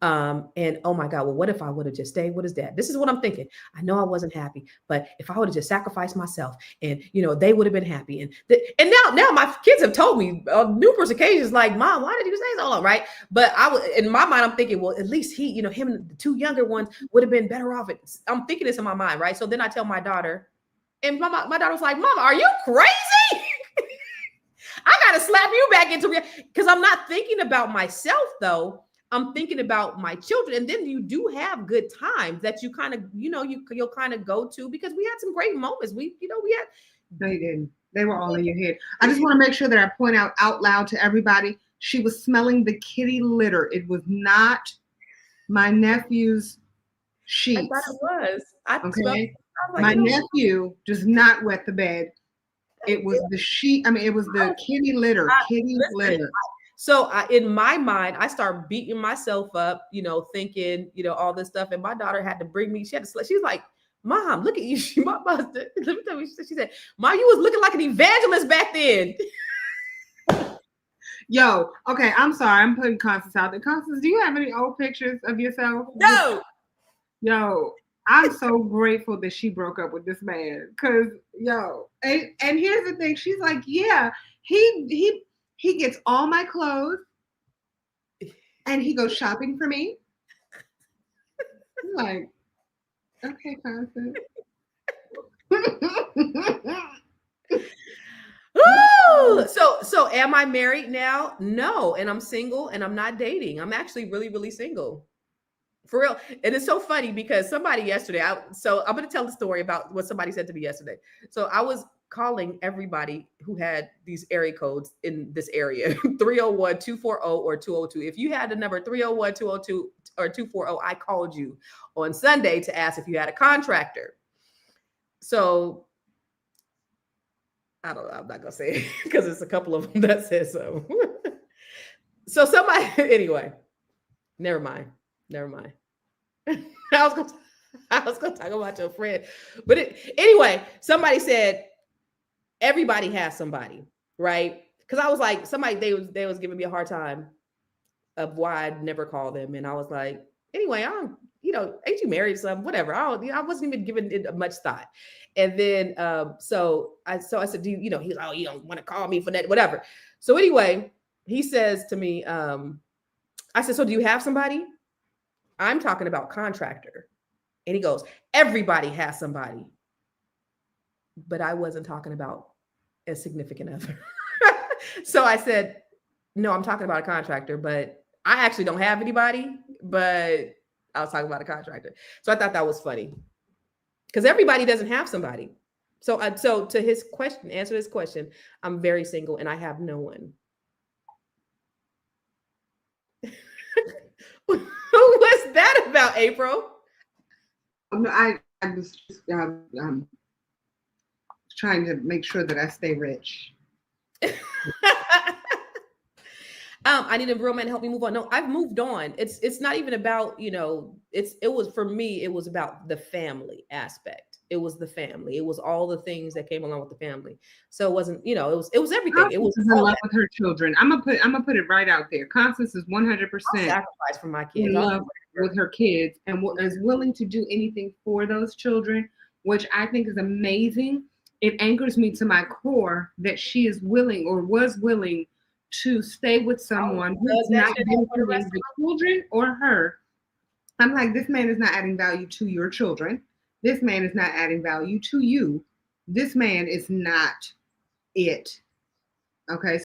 And oh my God, well, what if I would have just stayed with his dad? This is what I'm thinking. I know I wasn't happy, but if I would have just sacrificed myself, and they would have been happy. And now my kids have told me on numerous occasions, like, Mom, why did you say so long? Right. But I was, in my mind, I'm thinking, well, at least him and the two younger ones would have been better off. I'm thinking this in my mind, right? So then I tell my daughter, and my daughter was like, Mama, are you crazy? I gotta slap you back into reality, because I'm not thinking about myself though. I'm thinking about my children. And then you do have good times that you kind of, you'll kind of go to, because we had some great moments. We had. They didn't. They were all in your head. I just want to make sure that I point out loud to everybody, she was smelling the kitty litter. It was not my nephew's sheets. I thought it was. Okay. My nephew does not wet the bed. It was the sheet. I mean, it was the kitty litter. Litter. So in my mind, I start beating myself up, thinking, all this stuff. And my daughter had to bring me. She was like, Mom, look at you. Let me tell you. She said, Mom, you was looking like an evangelist back then. Yo, okay, I'm sorry. I'm putting Constance out there. Constance, do you have any old pictures of yourself? No. Yo, I'm so grateful that she broke up with this man. Cause and here's the thing. She's like, yeah, he gets all my clothes and he goes shopping for me. I'm like, okay, Constance. So am I married now? No. And I'm single, and I'm not dating. I'm actually really, really single. For real. And it's so funny because somebody yesterday, so I'm going to tell the story about what somebody said to me yesterday. So I was calling everybody who had these area codes in this area, 301, 240, or 202. If you had the number 301, 202, or 240, I called you on Sunday to ask if you had a contractor. So I don't know. I'm not going to say it because it's a couple of them that said so. So somebody, anyway, never mind. I was going to talk about your friend. But anyway, somebody said, everybody has somebody, right? Because I was like, they was giving me a hard time of why I'd never call them. And I was like, anyway, ain't you married? Some whatever. I wasn't even giving it much thought. And then so I said, do you, he was, oh, you don't want to call me for that, whatever. So anyway, he says to me, I said, so do you have somebody? I'm talking about Contractor. And he goes, everybody has somebody. But I wasn't talking about a significant other. So I said, no, I'm talking about a Contractor, but I actually don't have anybody, but I was talking about a Contractor. So I thought that was funny because everybody doesn't have somebody. So to answer his question, I'm very single and I have no one. What's that about, April? No, I was just trying to make sure that I stay rich. I need a real man to help me move on. No, I've moved on. It's not even about, it was, for me, it was about the family aspect. It was the family. It was all the things that came along with the family. So it wasn't, it was everything. It was in love with her children. I'm gonna put it right out there. Constance is 100% sacrifice for my kids. In love with her kids and is willing to do anything for those children, which I think is amazing. It anchors me to my core that she is willing or was willing to stay with someone who's not benefiting the children or her. I'm like, this man is not adding value to your children. This man is not adding value to you. This man is not it. Okay.